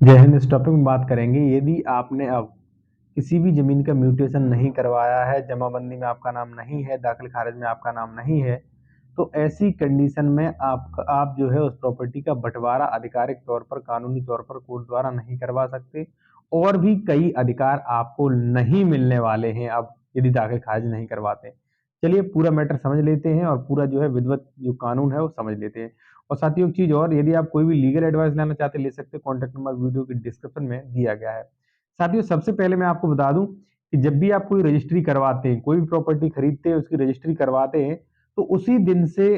जय हिंद। इस टॉपिक में बात करेंगे, यदि आपने अब किसी भी जमीन का म्यूटेशन नहीं करवाया है, जमाबंदी में आपका नाम नहीं है, दाखिल खारिज में आपका नाम नहीं है, तो ऐसी कंडीशन में आप जो है उस प्रॉपर्टी का बंटवारा आधिकारिक तौर पर, कानूनी तौर पर कोर्ट द्वारा नहीं करवा सकते। और भी कई अधिकार आपको नहीं मिलने वाले हैं अब, यदि दाखिल खारिज नहीं करवाते। चलिए पूरा मैटर समझ लेते हैं और पूरा जो है विधिवत जो कानून है वो समझ लेते हैं। और साथियों एक चीज और, यदि आप कोई भी लीगल एडवाइस लेना चाहते हैं ले सकते हैं। कॉन्टैक्ट नंबर वीडियो के डिस्क्रिप्शन में दिया गया है। साथियों सबसे पहले मैं आपको बता दूं कि जब भी आप कोई रजिस्ट्री करवाते हैं, कोई भी प्रॉपर्टी खरीदते हैं, उसकी रजिस्ट्री करवाते हैं, तो उसी दिन से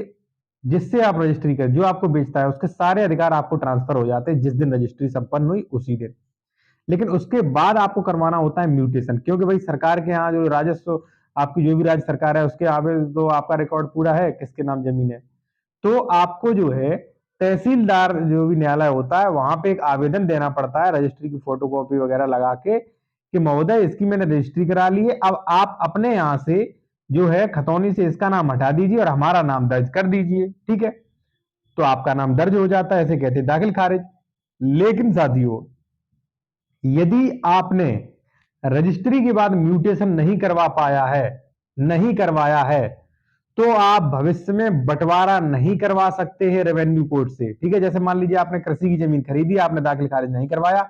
जिससे आप रजिस्ट्री कर, जो आपको बेचता है, उसके सारे अधिकार आपको ट्रांसफर हो जाते हैं जिस दिन रजिस्ट्री संपन्न हुई उसी दिन। लेकिन उसके बाद आपको करवाना होता है म्यूटेशन, क्योंकि भाई सरकार के यहाँ जो राजस्व, आपकी जो भी राज्य सरकार है उसके आगे तो आपका रिकॉर्ड पूरा है किसके नाम जमीन है। तो आपको जो है तहसीलदार जो भी न्यायालय होता है वहां पे एक आवेदन देना पड़ता है, रजिस्ट्री की फोटोकॉपी वगैरह लगा के कि महोदय इसकी मैंने रजिस्ट्री करा ली है, अब आप अपने यहां से जो है खतौनी से इसका नाम हटा दीजिए और हमारा नाम दर्ज कर दीजिए। ठीक है, तो आपका नाम दर्ज हो जाता है, ऐसे कहते हैं दाखिल खारिज। लेकिन साथियों यदि आपने रजिस्ट्री के बाद म्यूटेशन नहीं करवा पाया है, नहीं करवाया है, तो आप भविष्य में बंटवारा नहीं करवा सकते हैं रेवेन्यू कोर्ट से। ठीक है, जैसे मान लीजिए आपने कृषि की जमीन खरीदी, आपने दाखिल खारिज नहीं करवाया,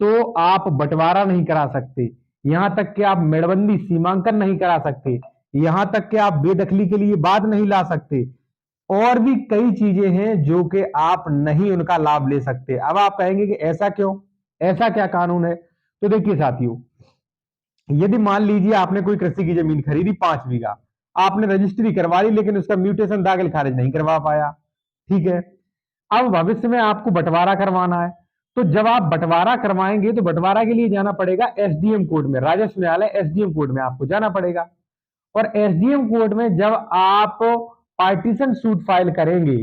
तो आप बंटवारा नहीं करा सकते। यहां तक कि आप मेड़बंदी सीमांकन नहीं करा सकते, यहां तक कि आप बेदखली के लिए बात नहीं ला सकते। और भी कई चीजें हैं जो कि आप नहीं उनका लाभ ले सकते। अब आप कहेंगे कि ऐसा क्यों, ऐसा क्या कानून है? तो देखिए साथियों, यदि मान लीजिए आपने कोई कृषि की जमीन खरीदी 5 बीघा, आपने रजिस्ट्री करवा ली लेकिन उसका म्यूटेशन दाखिल खारिज नहीं करवा पाया। ठीक है, अब भविष्य में आपको बंटवारा करवाना है, तो जब आप बंटवारा करवाएंगे तो बंटवारा के लिए जाना पड़ेगा एसडीएम कोर्ट में, राजस्व न्यायालय एसडीएम कोर्ट में आपको जाना पड़ेगा। और एसडीएम कोर्ट में जब आप पार्टीशन सूट फाइल करेंगे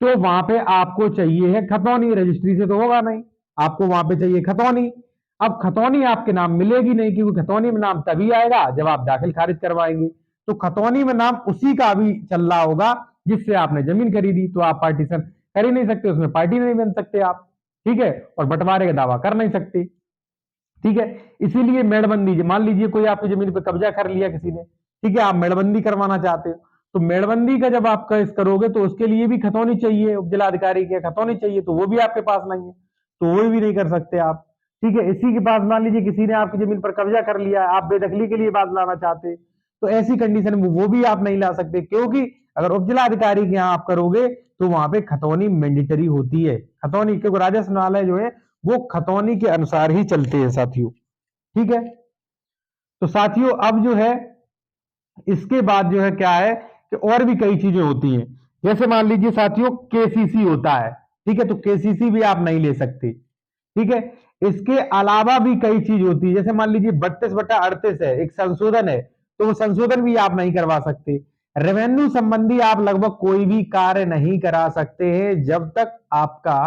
तो वहां पे आपको चाहिए है खतौनी, रजिस्ट्री से तो होगा नहीं, आपको वहां पे चाहिए खतौनी। अब खतौनी आपके नाम मिलेगी नहीं, क्योंकि खतौनी में नाम तभी आएगा जब आप दाखिल खारिज करवाएंगे। तो खतौनी में नाम उसी का भी चल रहा होगा जिससे आपने जमीन खरीदी, तो आप पार्टीशन कर ही नहीं सकते, उसमें पार्टी नहीं बन सकते आप। ठीक है, और बंटवारे का दावा कर नहीं सकते। ठीक है, इसीलिए मेड़बंदी, मान लीजिए कोई आपकी जमीन पर कब्जा कर लिया किसी ने, ठीक है, आप मेड़बंदी करवाना चाहते हो, तो मेड़बंदी का जब आप केस करोगे तो उसके लिए भी खतौनी चाहिए, उपजिलाधिकारी के खतौनी चाहिए, तो वो भी आपके पास नहीं है, तो वो भी नहीं कर सकते आप। ठीक है, इसी के पास मान लीजिए किसी ने आपकी जमीन पर कब्जा कर लिया, आप बेदखली के लिए बात लाना चाहते, तो ऐसी कंडीशन में वो भी आप नहीं ला सकते, क्योंकि अगर उपजिलाधिकारी के यहाँ आप करोगे तो वहां पे खतौनी मैंडेटरी होती है। खतौनी, क्योंकि राजस्व न्यायालय जो है वो खतौनी के अनुसार ही चलते हैं साथियों। ठीक है, तो साथियों अब जो है इसके बाद जो है क्या है कि और भी कई चीजें होती हैं। जैसे मान लीजिए साथियों केसीसी होता है, ठीक है, तो केसीसी भी आप नहीं ले सकते। ठीक है, इसके अलावा भी कई चीज होती है, जैसे मान लीजिए 32/38 है, एक संशोधन है, तो वो संशोधन भी आप नहीं करवा सकते। रेवेन्यू संबंधी आप लगभग कोई भी कार्य नहीं करा सकते हैं जब तक आपका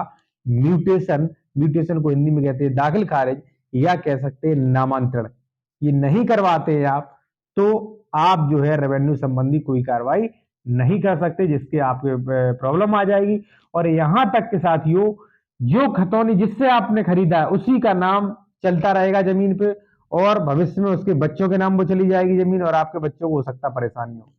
म्यूटेशन, म्यूटेशन को हिंदी में कहते हैं दाखिल खारिज, या कह सकते हैं नामांतरण, ये नहीं करवाते हैं आप, तो आप जो है रेवेन्यू संबंधी कोई कार्रवाई नहीं कर सकते, जिसके आपके प्रॉब्लम आ जाएगी। और यहां तक के साथियों जो खतौनी जिससे आपने खरीदा है उसी का नाम चलता रहेगा जमीन पे, और भविष्य में उसके बच्चों के नाम वो चली जाएगी जमीन, और आपके बच्चों को हो सकता परेशानी हो।